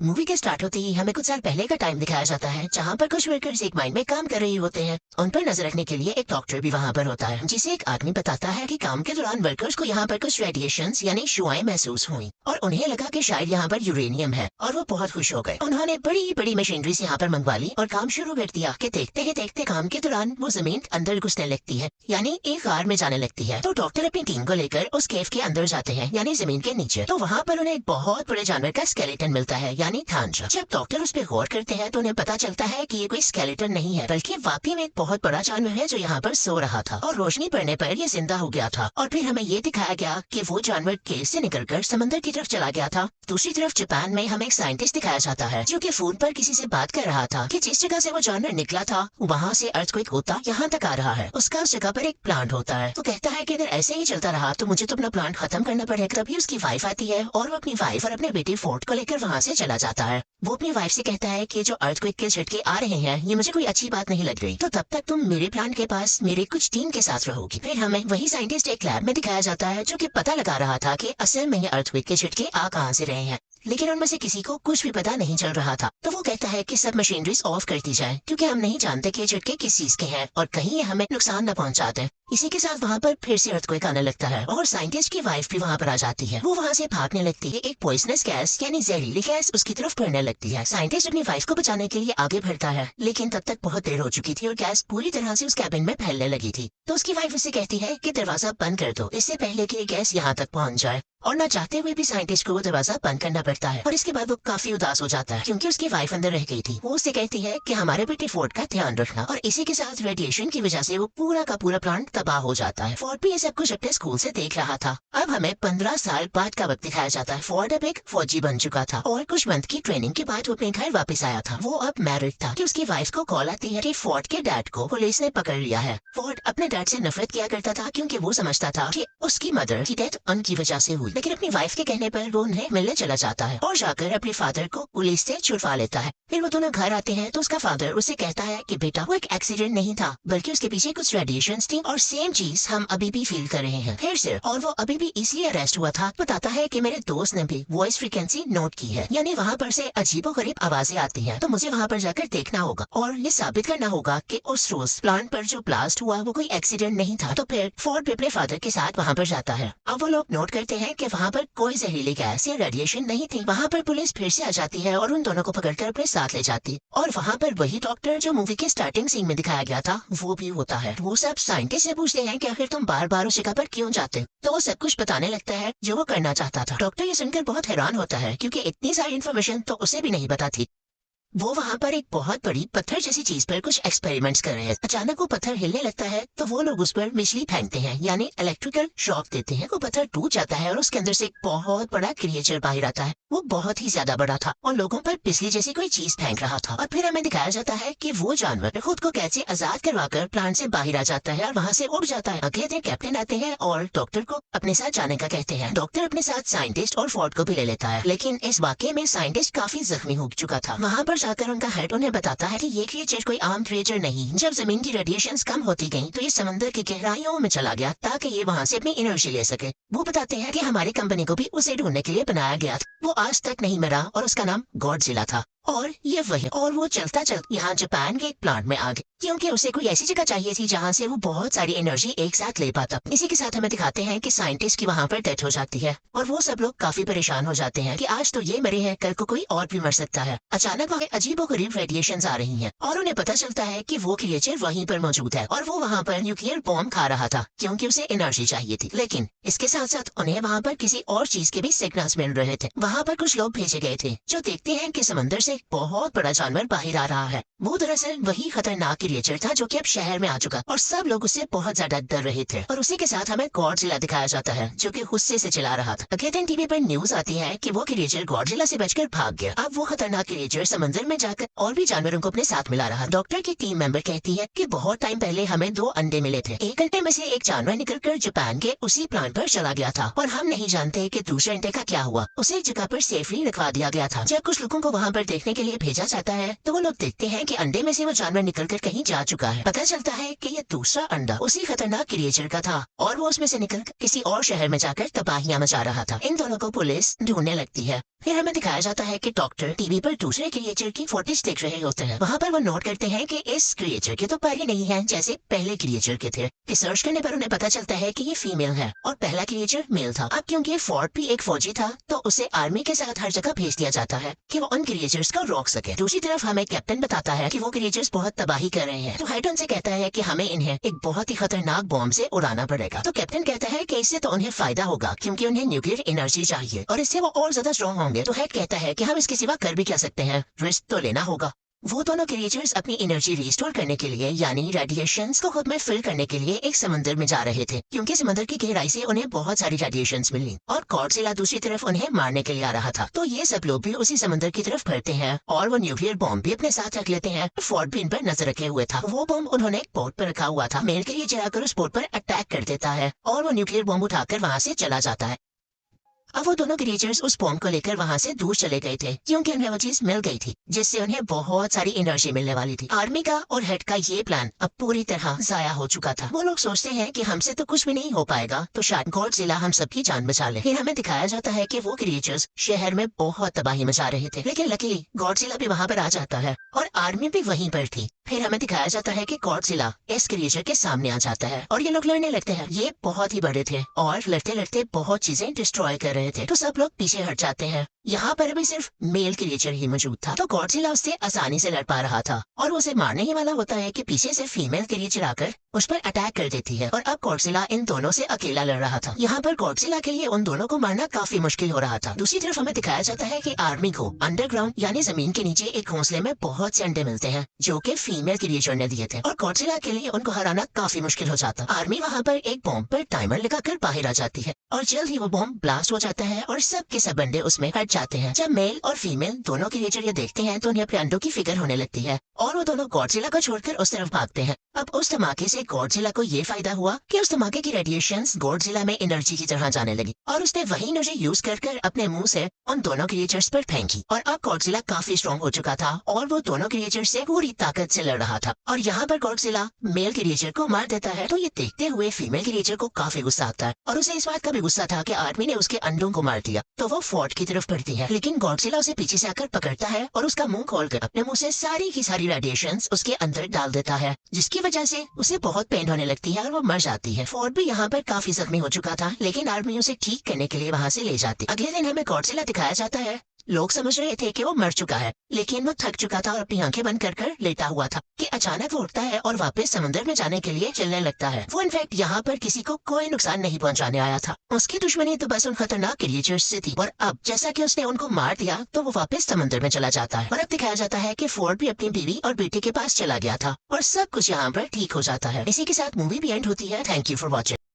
Movie के start होते ही हमें कुछ साल पहले का टाइम दिखाया जाता है, जहाँ पर कुछ वर्कर्स एक माइन में काम कर रहे होते हैं। उन पर नजर रखने के लिए एक डॉक्टर भी वहाँ पर होता है, जिसे एक आदमी बताता है कि काम के दौरान वर्कर्स को यहाँ पर कुछ रेडिएशंस यानी शुआएं महसूस हुई और उन्हें लगा कि शायद यहाँ पर यूरेनियम है और वो बहुत खुश हो गए। उन्होंने बड़ी बड़ी मशीनरीज यहाँ पर मंगवा ली और काम शुरू कर दिया कि देखते ही देखते काम के दौरान वो जमीन अंदर घुसने लगती है, यानी एक गार में जाने लगती है। तो डॉक्टर अपनी टीम को लेकर उस केव के अंदर जाते हैं, यानी जमीन के नीचे। तो वहाँ पर उन्हें एक बहुत बड़े जानवर का स्केलेटन मिलता है, यानी थांचा। जब डॉक्टर उस पर गौर करते हैं तो उन्हें पता चलता है कि ये कोई स्केलेटन नहीं है, बल्कि वाकई में एक बहुत बड़ा जानवर है जो यहाँ पर सो रहा था और रोशनी पड़ने पर ये जिंदा हो गया था। और फिर हमें ये दिखाया गया कि वो जानवर केव से निकलकर समंदर की तरफ चला गया था। दूसरी तरफ जापान में हमें एक साइंटिस्ट दिखाया जाता है जो कि फोन पर किसी से बात कर रहा था कि जिस जगह से वो जानवर निकला था वहाँ से अर्थक्वेक होता यहाँ तक आ रहा है। उसका उस जगह पर एक प्लांट होता है। तो कहता है कि अगर ऐसे ही चलता रहा तो मुझे तो अपना प्लांट खत्म करना पड़ेगा। तभी उसकी वाइफ आती है और वो अपनी वाइफ और अपने बेटे फोर्ट को लेकर वहाँ से चला जाता है। वो अपनी वाइफ से कहता है कि जो अर्थक्वेक के झटके आ रहे हैं ये मुझे कोई अच्छी बात नहीं लग रही, तो तब तक तुम मेरे प्लांट के पास मेरे कुछ टीम के साथ रहोगी। फिर हमें वही साइंटिस्ट एक लैब में दिखाया जाता है जो कि पता लगा रहा था कि असल में ये अर्थक्वेक के झटके आ कहाँ से रहे हैं, लेकिन उनमें से किसी को कुछ भी पता नहीं चल रहा था। तो वो कहता है कि सब मशीनरीज ऑफ कर दी जाए क्योंकि हम नहीं जानते कि झटके किस चीज के हैं और कहीं ये हमें नुकसान न पहुंचाते। इसी के साथ वहाँ पर फिर से अर्थक्वेक आने लगता है और साइंटिस्ट की वाइफ भी वहाँ पर आ जाती है। वो वहाँ से भागने लगती है। एक पॉइजनस गैस यानी जहरीली गैस उसकी तरफ बढ़ने लगती है। साइंटिस्ट अपनी वाइफ को बचाने के लिए आगे बढ़ता है, लेकिन तब तक बहुत देर हो चुकी थी और गैस पूरी तरह से उस कैबिन में फैलने लगी थी। तो उसकी वाइफ उसे कहती है कि दरवाजा बंद कर दो इससे पहले कि गैस यहाँ तक पहुँच जाए। और न चाहते हुए भी साइंटिस्ट को वो दरवाजा बंद करना पड़ता है और इसके बाद वो काफी उदास हो जाता है क्योंकि उसकी वाइफ अंदर रह गई थी। वो उससे कहती है कि हमारे बेटे फोर्ट का ध्यान रखना, और इसी के साथ रेडिएशन की वजह से वो पूरा का पूरा प्लांट तबाह हो जाता है। फोर्ट भी ये सब कुछ अपने स्कूल से देख रहा था। अब हमें 15 साल बाद का वक्त दिखाया जाता है। फोर्ट अब एक फौजी बन चुका था और कुछ मंथ की ट्रेनिंग के बाद वो अपने घर वापस आया था। वो अब मैरिड था कि उसकी वाइफ को कॉल आती है कि फोर्ट के डैड को पुलिस ने पकड़ लिया है। फोर्ट अपने डैड से नफरत किया करता था क्योंकि वो समझता था कि उसकी मदर की डेथ उनकी वजह से हुई, लेकिन अपनी वाइफ के कहने पर वो उन्हें मिलने चला जाता है और जाकर अपने फादर को पुलिस से छुड़वा लेता है। फिर वो दोनों घर आते हैं तो उसका फादर उसे कहता है कि बेटा वो एक एक्सीडेंट नहीं था बल्कि उसके पीछे कुछ रेडिएशंस थी और सेम चीज हम अभी भी फील कर रहे हैं फिर से, और वो अभी भी इसलिए अरेस्ट हुआ था। बताता है कि मेरे दोस्त ने भी वॉइस फ्रीक्वेंसी नोट की है, यानी वहाँ पर से अजीबोगरीब आवाजें आती हैं। तो मुझे वहाँ पर जाकर देखना होगा और ये साबित करना होगा कि उस रोज प्लांट पर जो ब्लास्ट हुआ वो कोई एक्सीडेंट नहीं था। तो फिर फोर्ड अपने फादर के साथ वहाँ पर जाता है। अब वो लोग नोट करते हैं कि वहाँ पर कोई जहरीली गैस या रेडिएशन नहीं थी। वहाँ पर पुलिस फिर से आ जाती है और उन दोनों को पकड़कर अपने साथ ले जाती है और वहाँ पर वही डॉक्टर जो मूवी के स्टार्टिंग सीन में दिखाया गया था वो भी होता है। वो सब साइंटिस्ट से पूछते हैं कि आखिर तुम बार बार उस जगह पर क्यों जाते हो, तो वो सब कुछ बताने लगता है जो वो करना चाहता था। डॉक्टर ये सुनकर बहुत हैरान होता है क्योंकि इतनी सारी इन्फॉर्मेशन तो उसे भी नहीं पता थी। वो वहाँ पर एक बहुत बड़ी पत्थर जैसी चीज पर कुछ एक्सपेरिमेंट्स कर रहे हैं। अचानक वो पत्थर हिलने लगता है तो वो लोग उस पर बिजली फेंकते हैं, यानी इलेक्ट्रिकल शॉक देते हैं। वो पत्थर टूट जाता है और उसके अंदर से एक बहुत बड़ा क्रिएचर बाहर आता है। वो बहुत ही ज्यादा बड़ा था और लोगों पर बिजली जैसी कोई चीज फेंक रहा था। और फिर हमें दिखाया जाता है कि वो जानवर खुद को कैसे आजाद करवाकर प्लांट से बाहर आ जाता है और वहाँ से उड़ जाता है। अगले दिन कैप्टन आते हैं और डॉक्टर को अपने साथ जाने का कहते हैं। डॉक्टर अपने साथ साइंटिस्ट और फोर्ट को भी ले लेता है, लेकिन इस वाकये में साइंटिस्ट काफी जख्मी हो चुका था। वहाँ पर जाकर उनका हेड उन्हें बताता है कि ये क्रिएचर कोई आम क्रिएचर नहीं। जब जमीन की रेडिएशंस कम होती गई तो ये समंदर की गहराइयों में चला गया ताकि ये वहाँ से अपनी एनर्जी ले सके। वो बताते हैं कि हमारी कंपनी को भी उसे ढूंढने के लिए बनाया गया था। वो आज तक नहीं मरा और उसका नाम गॉडजिला था और ये वही। और वो चलता यहाँ जापान के एक प्लांट में आ गया क्योंकि उसे कोई ऐसी जगह चाहिए थी जहाँ से वो बहुत सारी एनर्जी एक साथ ले पाता। इसी के साथ हमें दिखाते हैं कि साइंटिस्ट की वहाँ पर डेथ हो जाती है और वो सब लोग काफी परेशान हो जाते हैं कि आज तो ये मरे हैं, कल को कोई और भी मर सकता है। अचानक वहाँ अजीबोगरीब रेडिएशंस आ रही हैं और उन्हें पता चलता है कि वो क्रिएचर वहीं पर मौजूद है और वो वहाँ पर न्यूक्लियर बॉम्ब खा रहा था क्योंकि उसे एनर्जी चाहिए थी। लेकिन इसके साथ साथ उन्हें वहाँ पर किसी और चीज के भी सिग्नल्स मिल रहे थे। वहाँ पर कुछ लोग भेजे गए थे जो देखते हैं कि समंदर से बहुत बड़ा जानवर बाहर आ रहा है। वो दरअसल वही खतरनाक क्रिएचर था जो कि अब शहर में आ चुका और सब लोग उससे बहुत ज्यादा डर रहे थे। और उसी के साथ हमें गॉडजिला दिखाया जाता है जो कि गुस्से से चिल्ला रहा था। अगले दिन टीवी पर न्यूज आती है कि वो क्रिएचर गॉडजिला से बचकर भाग गया। अब वो खतरनाक क्रिएचर समंदर में जाकर और भी जानवरों को अपने साथ मिला रहा। डॉक्टर की टीम मेंबर कहती है कि बहुत टाइम पहले हमें 2 अंडे मिले थे। एक अंडे में से एक जानवर निकलकर जापान के उसी प्लांट पर चला गया था और हम नहीं जानते कि दूसरे अंडे का क्या हुआ। उसे एक जगह पर सेफली रखवा दिया गया था। जब कुछ लोगों को वहाँ पर देखने के लिए भेजा जाता है तो वो लोग देखते हैं कि अंडे में से वो जानवर निकलकर कहीं जा चुका है। पता चलता है कि ये दूसरा अंडा उसी खतरनाक क्रिएचर का था और वो उसमें से निकलकर किसी और शहर में जाकर तबाहियां मचा रहा था। इन दोनों को पुलिस ढूंढने लगती है। फिर हमें दिखाया जाता है कि डॉक्टर टीवी पर दूसरे क्रिएचर की फुटेज देख रहे होते हैं। वहाँ पर वो नोट करते हैं कि इस क्रिएचर के तो पैर ही नहीं है जैसे पहले क्रिएचर के थे। रिसर्च करने पर उन्हें पता चलता है कि ये फीमेल है और पहला क्रिएचर मेल था। अब क्योंकि फोर्ड भी एक फौजी था तो उसे आर्मी के साथ हर जगह भेज दिया जाता है कि वो उन क्रिएचर्स को रोक सके। दूसरी तरफ हमें कैप्टन बताता है कि वो क्रिएचर्स बहुत तबाही कर रहे हैं, तो हाइटन से कहता है कि हमें इन्हें एक बहुत ही खतरनाक बॉम्ब से उड़ाना पड़ेगा। तो कैप्टन कहता है कि इससे तो उन्हें फायदा होगा क्योंकि उन्हें न्यूक्लियर एनर्जी चाहिए और इससे वो और ज्यादा स्ट्रॉन्ग होंगे। तो हेड कहता है कि हम इसके सिवा कर भी क्या सकते हैं, रिस्क तो लेना होगा। वो दोनों क्रिएचर्स अपनी एनर्जी रिस्टोर करने के लिए यानी रेडिएशंस को खुद में फिल करने के लिए एक समंदर में जा रहे थे क्योंकि समंदर की गहराई से उन्हें बहुत सारी रेडिएशंस मिली और गॉडजिला दूसरी तरफ उन्हें मारने के लिए आ रहा था। तो ये सब लोग भी उसी समंदर की तरफ बढ़ते हैं और वो न्यूक्लियर बॉम्ब भी अपने साथ रख लेते हैं। फोर्ड भी इन पर नजर रखे हुए था। वो बॉम्ब उन्होंने एक बोट पर रखा हुआ था। मेल के लिए चलाकर उस बोट पर अटैक कर देता है और वो न्यूक्लियर बॉम्ब उठाकर वहाँ से चला जाता है। अब वो दोनों क्रिएचर्स उस बॉम्ब को लेकर वहाँ से दूर चले गए थे क्योंकि उन्हें वो चीज मिल गई थी जिससे उन्हें बहुत सारी एनर्जी मिलने वाली थी। आर्मी का और हेड का ये प्लान अब पूरी तरह जाया हो चुका था। वो लोग सोचते हैं कि हमसे तो कुछ भी नहीं हो पाएगा तो शायद गॉडजिला हम सबकी जान बचा ले। फिर हमें दिखाया जाता है कि वो क्रिएचर्स शहर में बहुत तबाही मचा रहे थे, लेकिन लकीली गॉडजिला भी वहाँ पर आ जाता है और आर्मी भी वहीं पर थी। फिर हमें दिखाया जाता है कि गॉडजिला इस क्रिएचर के सामने आ जाता है और ये लोग लड़ने लगते हैं। ये बहुत ही बड़े थे और लड़ते लड़ते बहुत चीजें डिस्ट्रॉय कर रहे थे, तो सब लोग पीछे हट जाते हैं। यहाँ पर अभी सिर्फ मेल क्रिएचर ही मौजूद था, तो गॉडजिला उससे आसानी से लड़ पा रहा था और वो उसे मारने ही वाला होता है कि पीछे से फीमेल क्रिएचर आकर उस पर अटैक कर देती है और अब गॉडजिला इन दोनों से अकेला लड़ रहा था। यहाँ पर गॉडजिला के लिए उन दोनों को मारना काफी मुश्किल हो रहा था। दूसरी तरफ हमें दिखाया जाता है कि आर्मी को अंडरग्राउंड यानी जमीन के नीचे एक घोंसले में बहुत से अंडे मिलते हैं जो कि फीमेल क्रिएचर ने दिए थे और गॉडजिला के लिए उनको हराना काफी मुश्किल हो जाता। आर्मी वहाँ पर एक बॉम्ब पर टाइमर लगाकर बाहर आ जाती है और जल्द ही वो बॉम्ब ब्लास्ट हो जाता है और सब के सब अंडे उसमें हट जाते हैं। जब मेल और फीमेल दोनों क्रिएचर ये देखते हैं तो उन्हें अपने अंडों की फिक्र होने लगती है और वो दोनों गॉडजिला को छोड़कर उस तरफ भागते हैं। अब उस धमाके से गॉडजिला को ये फायदा हुआ कि उस धमाके की रेडिएशंस गॉडजिला में एनर्जी की तरह जाने लगी और उसने वही एनर्जी यूज कर अपने मुंह से उन दोनों क्रिएचर्स पर फेंकी और अब गॉडजिला काफी स्ट्रॉन्ग हो चुका था और वो दोनों क्रिएचर से पूरी ताकत से लड़ रहा था। और यहाँ पर गॉडजिला मेल क्रिएचर को मार देता है तो ये देखते हुए फीमेल क्रिएचर को काफी गुस्सा आता है और उसे इस बात का भी गुस्सा था कि आर्मी ने उसके अंडों को मार दिया। तो वो फोर्ट की तरफ बढ़ती है, लेकिन गॉडजिला उसे पीछे से आकर पकड़ता है और उसका मुंह खोलकर अपने मुंह से सारी की सारी रेडिएशंस उसके अंदर डाल देता है, जिसकी वजह से उसे बहुत पेन होने लगती है और वो मर जाती है। फोर्ड भी यहाँ पर काफी जख्मी हो चुका था, लेकिन आर्मी उसे ठीक करने के लिए वहाँ से ले जाती। अगले दिन हमें गॉडजिला दिखाया जाता है। लोग समझ रहे थे कि वो मर चुका है, लेकिन वो थक चुका था और अपनी आंखें बंद कर लेटा हुआ था कि अचानक वो उठता है और वापस समुद्र में जाने के लिए चलने लगता है। वो इनफैक्ट यहाँ पर किसी को कोई नुकसान नहीं पहुंचाने आया था। उसकी दुश्मनी तो बस उन खतरनाक क्रिएचर्स से थी और अब जैसा कि उसने उनको मार दिया तो वो वापस समुद्र में चला जाता है। और अब दिखाया जाता है कि फोर्ड भी अपनी बीवी और बेटे के पास चला गया था और सब कुछ यहाँ पर ठीक हो जाता है। इसी के साथ मूवी भी एंड होती है। Thank you for watching.